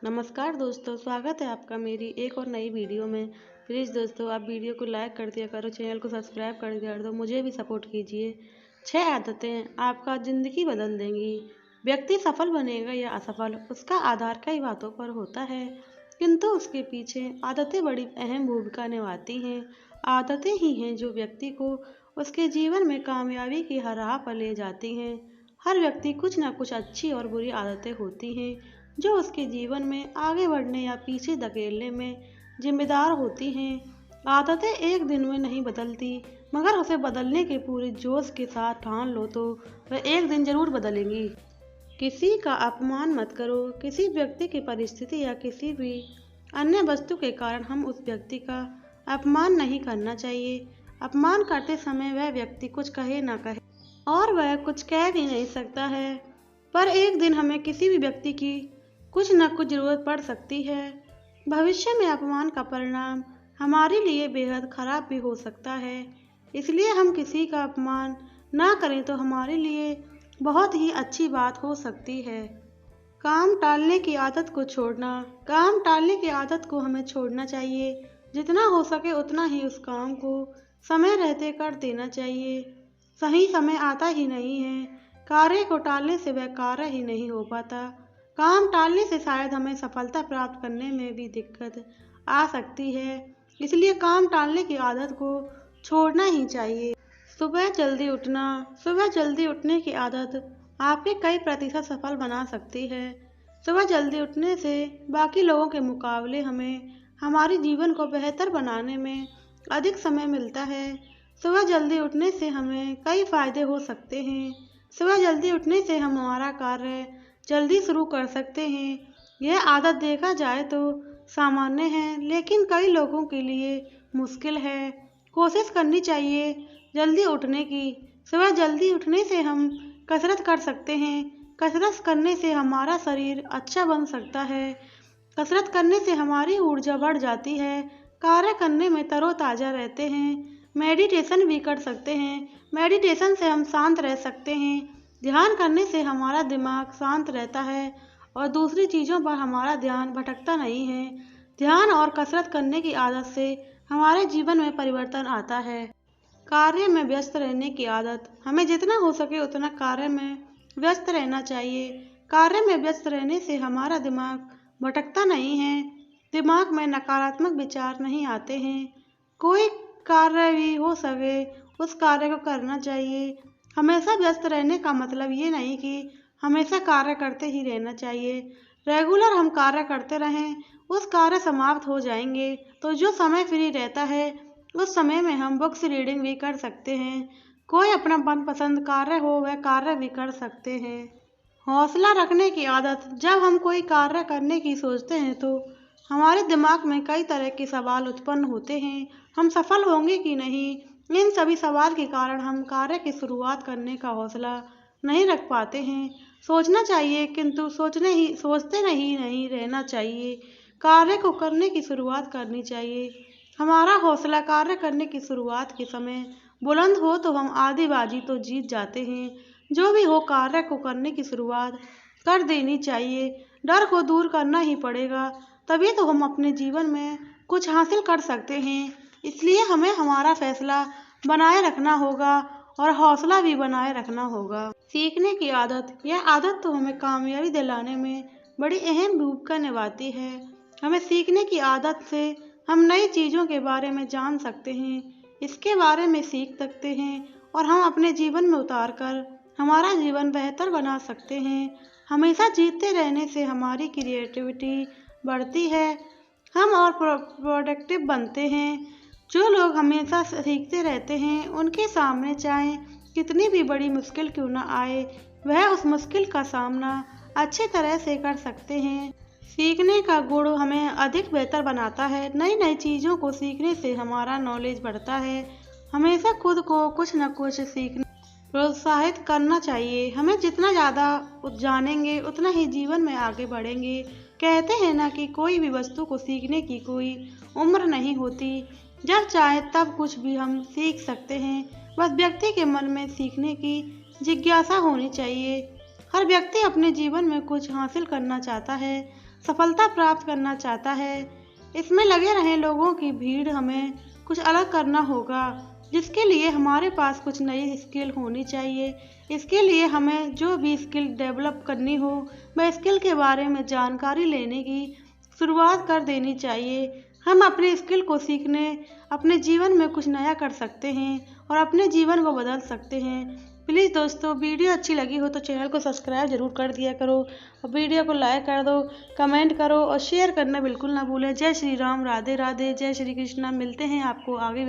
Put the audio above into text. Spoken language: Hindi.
नमस्कार दोस्तों, स्वागत है आपका मेरी एक और नई वीडियो में। प्लीज़ दोस्तों, आप वीडियो को लाइक कर दिया करो, चैनल को सब्सक्राइब कर दिया करो, मुझे भी सपोर्ट कीजिए। 6 आदतें आपका ज़िंदगी बदल देंगी। व्यक्ति सफल बनेगा या असफल, उसका आधार कई बातों पर होता है, किंतु उसके पीछे आदतें बड़ी अहम भूमिका निभाती हैं। आदतें ही हैं जो व्यक्ति को उसके जीवन में कामयाबी की राह पर ले जाती हैं। हर व्यक्ति कुछ न कुछ अच्छी और बुरी आदतें होती हैं जो उसके जीवन में आगे बढ़ने या पीछे धकेलने में जिम्मेदार होती हैं। आदतें एक दिन में नहीं बदलती, मगर उसे बदलने के पूरे जोश के साथ ठान लो तो वह एक दिन जरूर बदलेंगी। किसी का अपमान मत करो। किसी व्यक्ति की परिस्थिति या किसी भी अन्य वस्तु के कारण हम उस व्यक्ति का अपमान नहीं करना चाहिए। अपमान करते समय वह व्यक्ति कुछ कहे ना कहे और वह कुछ कह भी नहीं सकता है, पर एक दिन हमें किसी भी व्यक्ति की कुछ न कुछ ज़रूरत पड़ सकती है। भविष्य में अपमान का परिणाम हमारे लिए बेहद खराब भी हो सकता है, इसलिए हम किसी का अपमान ना करें तो हमारे लिए बहुत ही अच्छी बात हो सकती है। काम टालने की आदत को छोड़ना। काम टालने की आदत को हमें छोड़ना चाहिए। जितना हो सके उतना ही उस काम को समय रहते कर देना चाहिए। सही समय आता ही नहीं है। कार्य को टालने से वह कार्य ही नहीं हो पाता। काम टालने से शायद हमें सफलता प्राप्त करने में भी दिक्कत आ सकती है, इसलिए काम टालने की आदत को छोड़ना ही चाहिए। सुबह जल्दी उठना। सुबह जल्दी उठने की आदत आपके कई प्रतिशत सफल बना सकती है। सुबह जल्दी उठने से बाकी लोगों के मुकाबले हमें हमारे जीवन को बेहतर बनाने में अधिक समय मिलता है। सुबह जल्दी उठने से हमें कई फायदे हो सकते हैं। सुबह जल्दी उठने से हम हमारा कार्य जल्दी शुरू कर सकते हैं। यह आदत देखा जाए तो सामान्य है, लेकिन कई लोगों के लिए मुश्किल है। कोशिश करनी चाहिए जल्दी उठने की। सुबह जल्दी उठने से हम कसरत कर सकते हैं। कसरत करने से हमारा शरीर अच्छा बन सकता है। कसरत करने से हमारी ऊर्जा बढ़ जाती है। कार्य करने में तरोताज़ा रहते हैं। मेडिटेशन भी कर सकते हैं। मेडिटेशन से हम शांत रह सकते हैं। ध्यान करने से हमारा दिमाग शांत रहता है और दूसरी चीज़ों पर हमारा ध्यान भटकता नहीं है। ध्यान और कसरत करने की आदत से हमारे जीवन में परिवर्तन आता है। कार्य में व्यस्त रहने की आदत। हमें जितना हो सके उतना कार्य में व्यस्त रहना चाहिए। कार्य में व्यस्त रहने से हमारा दिमाग भटकता नहीं है। दिमाग में नकारात्मक विचार नहीं आते हैं। कोई कार्य भी हो सके उस कार्य को करना चाहिए। हमेशा व्यस्त रहने का मतलब ये नहीं कि हमेशा कार्य करते ही रहना चाहिए। रेगुलर हम कार्य करते रहें, उस कार्य समाप्त हो जाएंगे तो जो समय फ्री रहता है उस समय में हम बुक्स रीडिंग भी कर सकते हैं। कोई अपना मनपसंद कार्य हो वह कार्य भी कर सकते हैं। हौसला रखने की आदत। जब हम कोई कार्य करने की सोचते हैं तो हमारे दिमाग में कई तरह के सवाल उत्पन्न होते हैं। हम सफल होंगे कि नहीं, इन सभी सवाल के कारण हम कार्य की शुरुआत करने का हौसला नहीं रख पाते हैं। सोचना चाहिए, किंतु सोचते नहीं रहना चाहिए। कार्य को करने की शुरुआत करनी चाहिए। हमारा हौसला कार्य करने की शुरुआत के समय बुलंद हो तो हम आधी बाजी तो जीत जाते हैं। जो भी हो, कार्य को करने की शुरुआत कर देनी चाहिए। डर को दूर करना ही पड़ेगा, तभी तो हम अपने जीवन में कुछ हासिल कर सकते हैं। इसलिए हमें हमारा फैसला बनाए रखना होगा और हौसला भी बनाए रखना होगा। सीखने की आदत। यह आदत तो हमें कामयाबी दिलाने में बड़ी अहम भूमिका निभाती है। हमें सीखने की आदत से हम नई चीज़ों के बारे में जान सकते हैं, इसके बारे में सीख सकते हैं और हम अपने जीवन में उतार कर हमारा जीवन बेहतर बना सकते हैं। हमेशा जीतते रहने से हमारी क्रिएटिविटी बढ़ती है, हम और प्रोडक्टिव बनते हैं। जो लोग हमेशा सीखते रहते हैं उनके सामने चाहे कितनी भी बड़ी मुश्किल क्यों न आए, वह उस मुश्किल का सामना अच्छी तरह से कर सकते हैं। सीखने का गुण हमें अधिक बेहतर बनाता है। नई नई चीज़ों को सीखने से हमारा नॉलेज बढ़ता है। हमेशा खुद को कुछ न कुछ सीखने प्रोत्साहित करना चाहिए। हमें जितना ज़्यादा जानेंगे उतना ही जीवन में आगे बढ़ेंगे। कहते हैं ना कि कोई भी वस्तु को सीखने की कोई उम्र नहीं होती। जब चाहे तब कुछ भी हम सीख सकते हैं। बस व्यक्ति के मन में सीखने की जिज्ञासा होनी चाहिए। हर व्यक्ति अपने जीवन में कुछ हासिल करना चाहता है। सफलता प्राप्त करना चाहता है। इसमें लगे रहें लोगों की भीड़, हमें कुछ अलग करना होगा, जिसके लिए हमारे पास कुछ नई स्किल होनी चाहिए। इसके लिए हमें जो भी स्किल डेवलप करनी हो, वह स्किल के बारे में जानकारी लेने की शुरुआत कर देनी चाहिए। हम अपने स्किल को सीखने अपने जीवन में कुछ नया कर सकते हैं और अपने जीवन को बदल सकते हैं। प्लीज़ दोस्तों, वीडियो अच्छी लगी हो तो चैनल को सब्सक्राइब जरूर कर दिया करो और वीडियो को लाइक कर दो, कमेंट करो और शेयर करना बिल्कुल ना भूलें। जय श्री राम, राधे राधे, जय श्री कृष्णा। मिलते हैं आपको आगे।